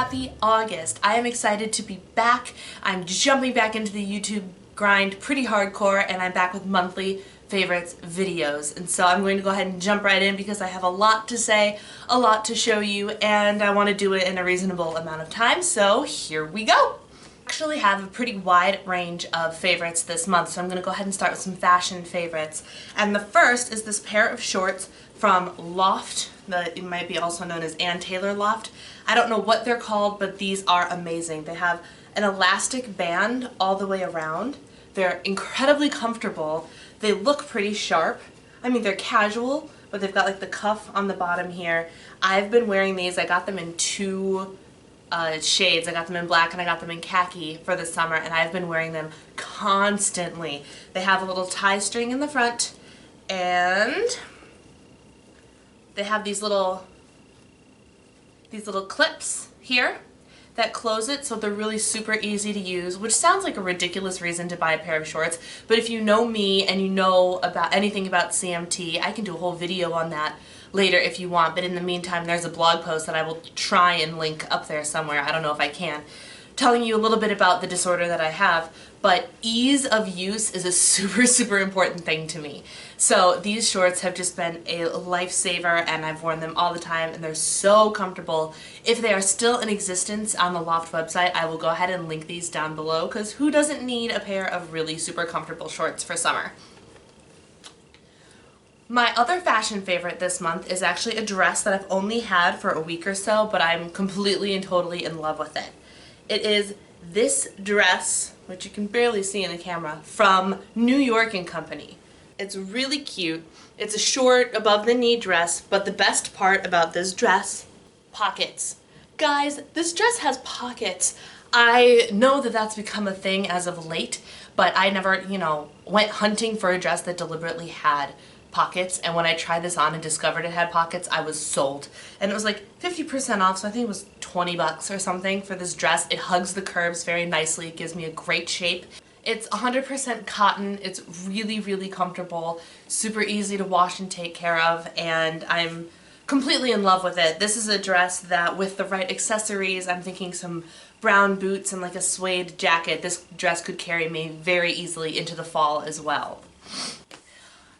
Happy August. I am excited to be back. I'm jumping back into the YouTube grind pretty hardcore, and I'm back with monthly favorites videos. And so I'm going to go ahead and jump right in because I have a lot to say, a lot to show you, and I want to do it in a reasonable amount of time, so here we go. I actually have a pretty wide range of favorites this month, so I'm going to go ahead and start with some fashion favorites. And the first is this pair of shorts from Loft. It might be also known as Ann Taylor Loft. I don't know what they're called, but these are amazing. They have an elastic band all the way around. They're incredibly comfortable. They look pretty sharp. I mean, they're casual, but they've got like the cuff on the bottom here. I've been wearing these. I got them in two shades. I got them in black and I got them in khaki for the summer, and I've been wearing them constantly. They have a little tie string in the front, and they have these little clips here that close it, so they're really super easy to use, which sounds like a ridiculous reason to buy a pair of shorts, but if you know me and you know about anything about CMT, I can do a whole video on that later if you want, but in the meantime there's a blog post that I will try and link up there somewhere, I don't know if I can, telling you a little bit about the disorder that I have, but ease of use is a super important thing to me. So these shorts have just been a lifesaver, and I've worn them all the time, and they're so comfortable. If they are still in existence on the Loft website, I will go ahead and link these down below, because who doesn't need a pair of really super comfortable shorts for summer? My other fashion favorite this month is actually a dress that I've only had for a week or so, but I'm completely and totally in love with it. It is this dress, which you can barely see in the camera, from New York & Company. It's really cute. It's a short, above the knee dress, but the best part about this dress, pockets. Guys, this dress has pockets. I know that that's become a thing as of late, but I never, went hunting for a dress that deliberately had pockets, and when I tried this on and discovered it had pockets, I was sold. And it was like 50% off, so I think it was 20 bucks or something for this dress. It hugs the curves very nicely. It gives me a great shape. It's 100% cotton. It's really comfortable, super easy to wash and take care of, and I'm completely in love with it. This is a dress that, with the right accessories, I'm thinking some brown boots and like a suede jacket, this dress could carry me very easily into the fall as well.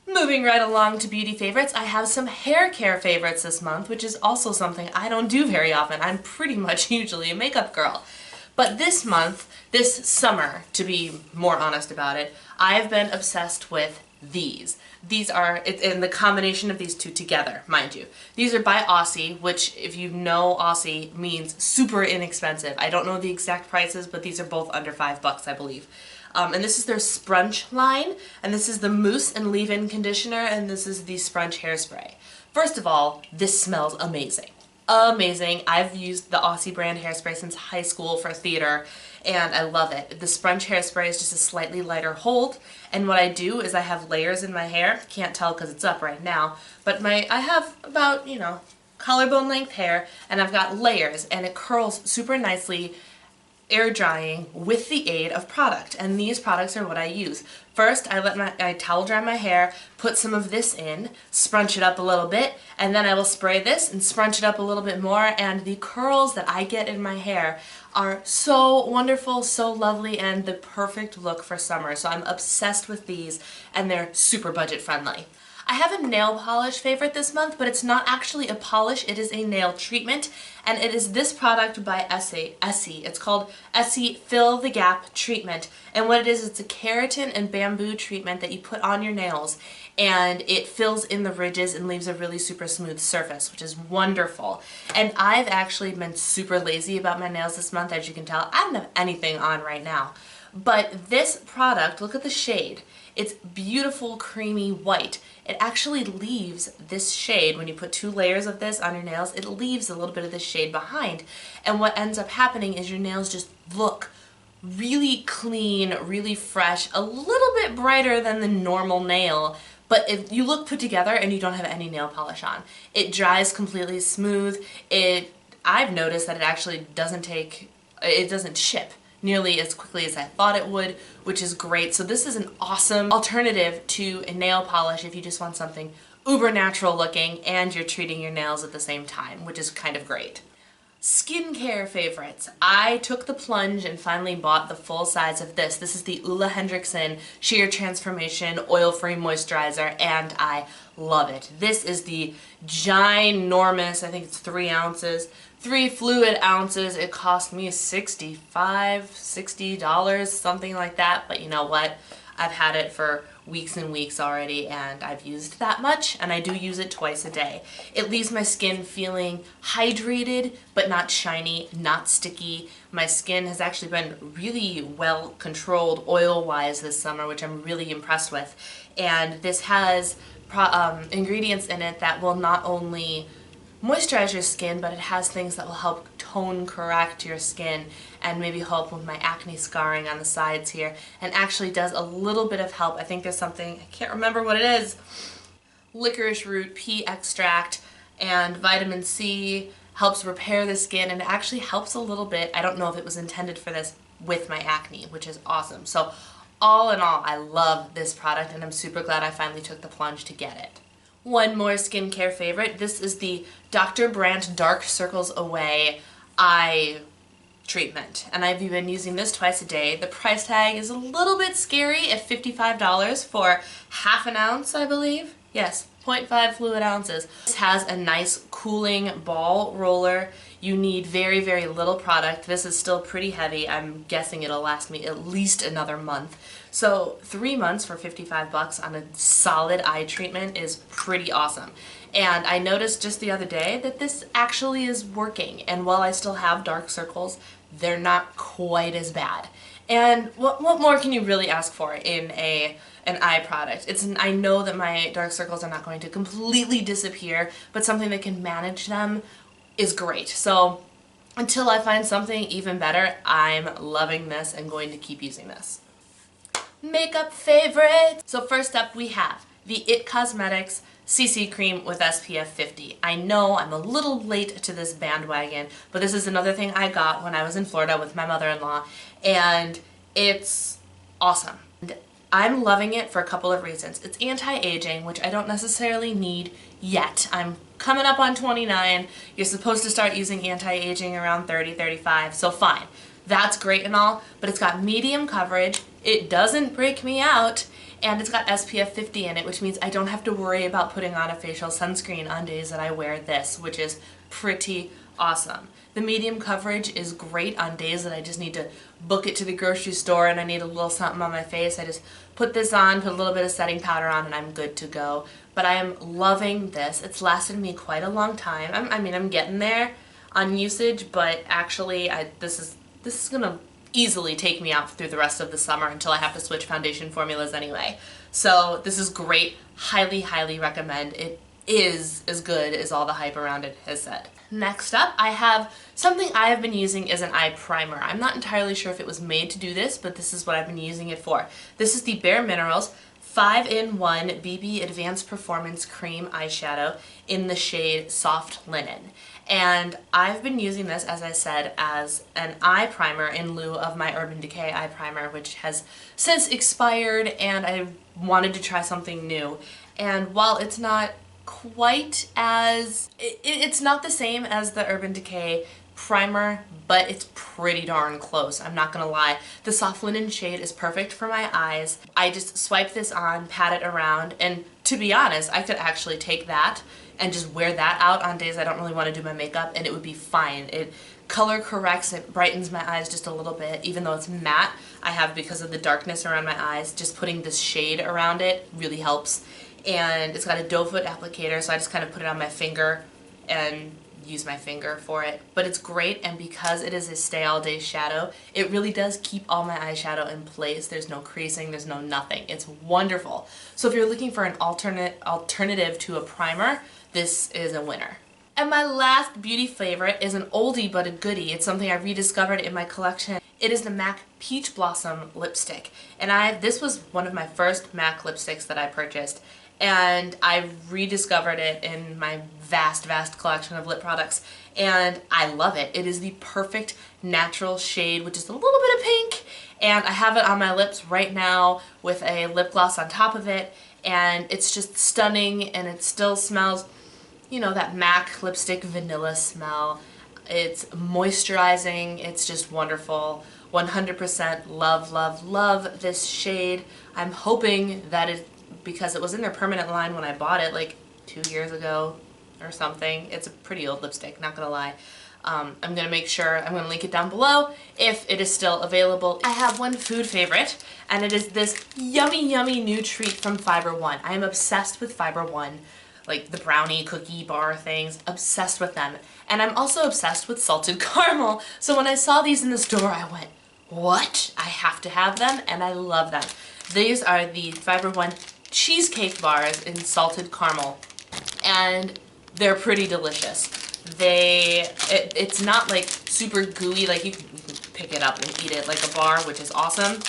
Moving right along to beauty favorites, I have some hair care favorites this month, which is also something I don't do very often. I'm pretty much usually a makeup girl. But this month, this summer, to be more honest about it, I've been obsessed with these. These are, in the combination of these two together, mind you. These are by Aussie, which, if you know Aussie, means super inexpensive. I don't know the exact prices, but these are both under $5, I believe. And this is their Sprunch line, and this is the Mousse and Leave-In Conditioner, and this is the Sprunch Hairspray. First of all, this smells amazing. Amazing. I've used the Aussie brand hairspray since high school for theater, and I love it. The Sprunch Hairspray is just a slightly lighter hold, and what I do is I have layers in my hair. Can't tell because it's up right now, but I have about, collarbone length hair, and I've got layers, and it curls super nicely, air drying with the aid of product, and these products are what I use. First, I towel dry my hair, put some of this in, scrunch it up a little bit, and then I will spray this and scrunch it up a little bit more, and the curls that I get in my hair are so wonderful, so lovely, and the perfect look for summer. So I'm obsessed with these, and they're super budget friendly. I have a nail polish favorite this month, but it's not actually a polish, it is a nail treatment, and it is this product by Essie. It's called Essie Fill the Gap Treatment, and what it is, it's a keratin and bamboo treatment that you put on your nails, and it fills in the ridges and leaves a really super smooth surface, which is wonderful. And I've actually been super lazy about my nails this month, as you can tell. I don't have anything on right now. But this product, look at the shade. It's beautiful, creamy white. It actually leaves this shade, when you put 2 layers of this on your nails, it leaves a little bit of this shade behind. And what ends up happening is your nails just look really clean, really fresh, a little bit brighter than the normal nail, but if you look put together and you don't have any nail polish on. It dries completely smooth. I've noticed that it actually doesn't chip nearly as quickly as I thought it would, which is great. So this is an awesome alternative to a nail polish if you just want something uber natural looking and you're treating your nails at the same time, which is kind of great. Skincare favorites. I took the plunge and finally bought the full size of this. This is the Ole Henriksen Sheer Transformation Oil-Free Moisturizer, and I love it. This is the ginormous, I think it's 3 ounces, 3 fluid ounces. It cost me $60, something like that, but you know what? I've had it for weeks and weeks already, and I've used that much, and I do use it twice a day. It leaves my skin feeling hydrated, but not shiny, not sticky. My skin has actually been really well controlled oil-wise this summer, which I'm really impressed with. And this has ingredients in it that will not only moisturize your skin, but it has things that will help tone correct your skin and maybe help with my acne scarring on the sides here, and actually does a little bit of help. I think there's something, I can't remember what it is, licorice root, pea extract, and vitamin C helps repair the skin, and it actually helps a little bit, I don't know if it was intended for this, with my acne, which is awesome. So all in all, I love this product, and I'm super glad I finally took the plunge to get it. One more skincare favorite. This is the Dr. Brandt Dark Circles Away Eye Treatment, and I've been using this twice a day. The price tag is a little bit scary at $55 for half an ounce, I believe. Yes, 0.5 fluid ounces. This has a nice cooling ball roller. You need very, very little product. This is still pretty heavy. I'm guessing it'll last me at least another month. So 3 months for 55 bucks on a solid eye treatment is pretty awesome. And I noticed just the other day that this actually is working. And while I still have dark circles, they're not quite as bad. And what more can you really ask for in an eye product? I know that my dark circles are not going to completely disappear, but something that can manage them is great. So until I find something even better, I'm loving this and going to keep using this. Makeup favorites. So first up we have the IT Cosmetics CC Cream with SPF 50. I know I'm a little late to this bandwagon, but this is another thing I got when I was in Florida with my mother-in-law, and it's awesome. And I'm loving it for a couple of reasons. It's anti-aging, which I don't necessarily need yet. I'm coming up on 29. You're supposed to start using anti-aging around 30, 35, so fine. That's great and all, but it's got medium coverage, it doesn't break me out, and it's got SPF 50 in it, which means I don't have to worry about putting on a facial sunscreen on days that I wear this, which is pretty awesome. The medium coverage is great on days that I just need to book it to the grocery store and I need a little something on my face. I just put this on, put a little bit of setting powder on, and I'm good to go. But I am loving this. It's lasted me quite a long time. I'm getting there on usage, but actually this is gonna easily take me out through the rest of the summer until I have to switch foundation formulas anyway. So this is great. Highly, highly recommend. It is as good as all the hype around it has said. Next up, I have something I have been using as an eye primer. I'm not entirely sure if it was made to do this, but this is what I've been using it for. This is the Bare Minerals 5-in-1 BB Advanced Performance Cream Eyeshadow in the shade Soft Linen. And I've been using this, as I said, as an eye primer in lieu of my Urban Decay eye primer, which has since expired, and I wanted to try something new. And while it's not quite as, it's not the same as the Urban Decay primer, but it's pretty darn close, I'm not gonna lie. The Soft Linen shade is perfect for my eyes. I just swipe this on, pat it around, and to be honest, I could actually take that and just wear that out on days I don't really want to do my makeup, and it would be fine. It color corrects, it brightens my eyes just a little bit, even though it's matte. I have, because of the darkness around my eyes, just putting this shade around it really helps. And it's got a doe foot applicator, so I just kind of put it on my finger and use my finger for it. But it's great, and because it is a stay all day shadow, it really does keep all my eyeshadow in place. There's no creasing, there's no nothing. It's wonderful. So if you're looking for an alternative to a primer, this is a winner. And my last beauty favorite is an oldie but a goodie. It's something I rediscovered in my collection. It is the MAC Peach Blossom lipstick. And this was one of my first MAC lipsticks that I purchased, and I rediscovered it in my vast, vast collection of lip products, and I love it. It is the perfect natural shade, which is a little bit of pink, and I have it on my lips right now with a lip gloss on top of it, and it's just stunning, and it still smells, you know, that MAC lipstick vanilla smell. It's moisturizing. It's just wonderful. 100% love, love, love this shade. I'm hoping that it, because it was in their permanent line when I bought it like 2 years ago or something. It's a pretty old lipstick, not gonna lie. I'm gonna make sure, I'm gonna link it down below if it is still available. I have one food favorite, and it is this yummy, yummy new treat from Fiber One. I am obsessed with Fiber One, like the brownie cookie bar things, obsessed with them. And I'm also obsessed with salted caramel. So when I saw these in the store, I went, what? I have to have them, and I love them. These are the Fiber One cheesecake bars in salted caramel, and they're pretty delicious. It's not like super gooey, like you can pick it up and eat it like a bar, which is awesome.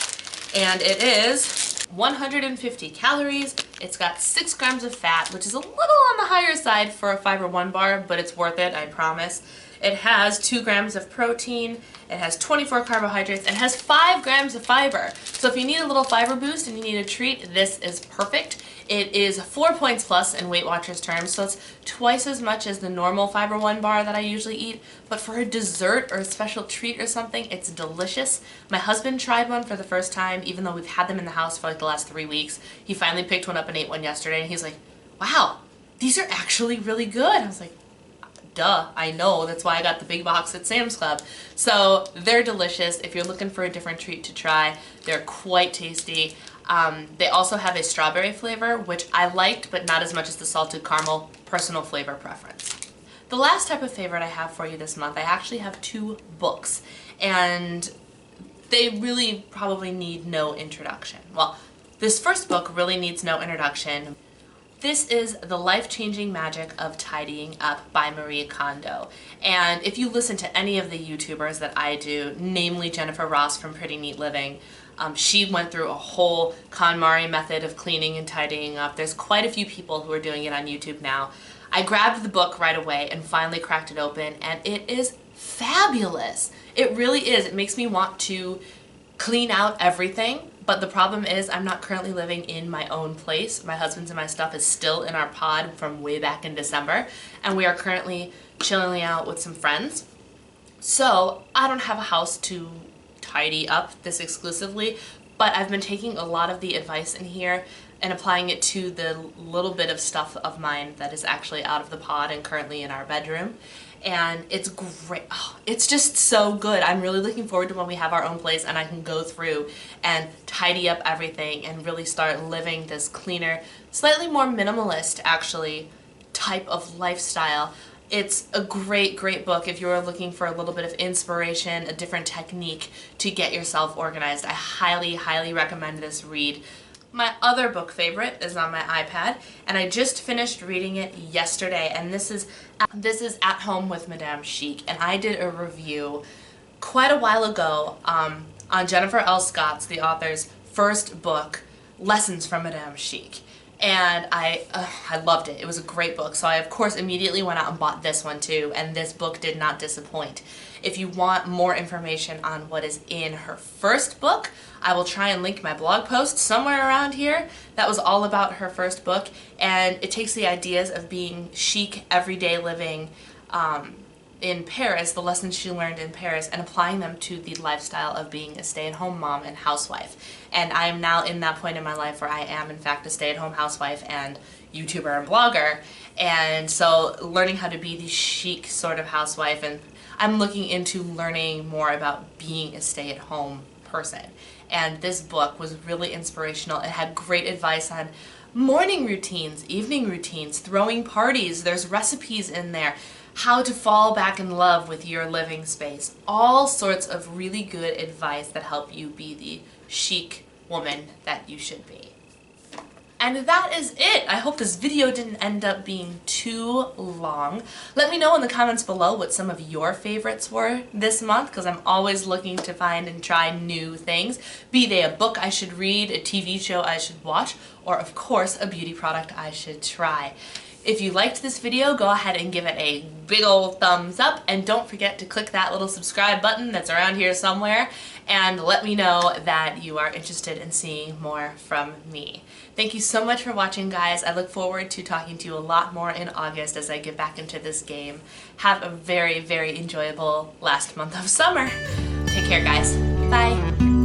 And it is 150 calories. It's got 6 grams of fat, which is a little on the higher side for a Fiber One bar, but it's worth it, I promise. It has 2 grams of protein, it has 24 carbohydrates, and it has 5 grams of fiber. So if you need a little fiber boost and you need a treat, this is perfect. It is 4 points plus in Weight Watchers terms, so it's twice as much as the normal Fiber One bar that I usually eat, but for a dessert or a special treat or something, it's delicious. My husband tried one for the first time, even though we've had them in the house for like the last 3 weeks. He finally picked one up and ate one yesterday, and he's like, wow, these are actually really good. I was like, duh, I know, that's why I got the big box at Sam's Club. So they're delicious. If you're looking for a different treat to try, they're quite tasty. They also have a strawberry flavor, which I liked, but not as much as the salted caramel, personal flavor preference. The last type of favorite I have for you this month, I actually have 2 books, and they really probably need no introduction. Well, this first book really needs no introduction. This is The Life-Changing Magic of Tidying Up by Marie Kondo. And if you listen to any of the YouTubers that I do, namely Jennifer Ross from Pretty Neat Living, she went through a whole KonMari method of cleaning and tidying up. There's quite a few people who are doing it on YouTube now. I grabbed the book right away and finally cracked it open, and it is fabulous. It really is. It makes me want to clean out everything. But the problem is I'm not currently living in my own place. My husband's and my stuff is still in our pod from way back in December, and we are currently chilling out with some friends. So I don't have a house to tidy up this exclusively, but I've been taking a lot of the advice in here and applying it to the little bit of stuff of mine that is actually out of the pod and currently in our bedroom. And it's great. Oh, it's just so good. I'm really looking forward to when we have our own place and I can go through and tidy up everything and really start living this cleaner, slightly more minimalist actually type of lifestyle. It's a great, great book if you're looking for a little bit of inspiration, a different technique to get yourself organized. I highly, highly recommend this read. My other book favorite is on my iPad, and I just finished reading it yesterday, and this is At Home with Madame Chic, and I did a review quite a while ago on Jennifer L. Scott's, the author's, first book, Lessons from Madame Chic. And I loved it. It was a great book, so I of course immediately went out and bought this one too, and this book did not disappoint. If you want more information on what is in her first book, I will try and link my blog post somewhere around here. That was all about her first book, and it takes the ideas of being chic, everyday living in Paris, the lessons she learned in Paris, and applying them to the lifestyle of being a stay-at-home mom and housewife. And I am now in that point in my life where I am in fact a stay-at-home housewife and YouTuber and blogger, and so learning how to be the chic sort of housewife, and I'm looking into learning more about being a stay-at-home person. And this book was really inspirational. It had great advice on morning routines, evening routines, throwing parties. There's recipes in there, how to fall back in love with your living space. All sorts of really good advice that help you be the chic woman that you should be. And that is it. I hope this video didn't end up being too long. Let me know in the comments below what some of your favorites were this month, because I'm always looking to find and try new things. Be they a book I should read, a TV show I should watch, or of course a beauty product I should try. If you liked this video, go ahead and give it a big old thumbs up, and don't forget to click that little subscribe button that's around here somewhere and let me know that you are interested in seeing more from me. Thank you so much for watching, guys. I look forward to talking to you a lot more in August as I get back into this game. Have a very, very enjoyable last month of summer. Take care, guys. Bye.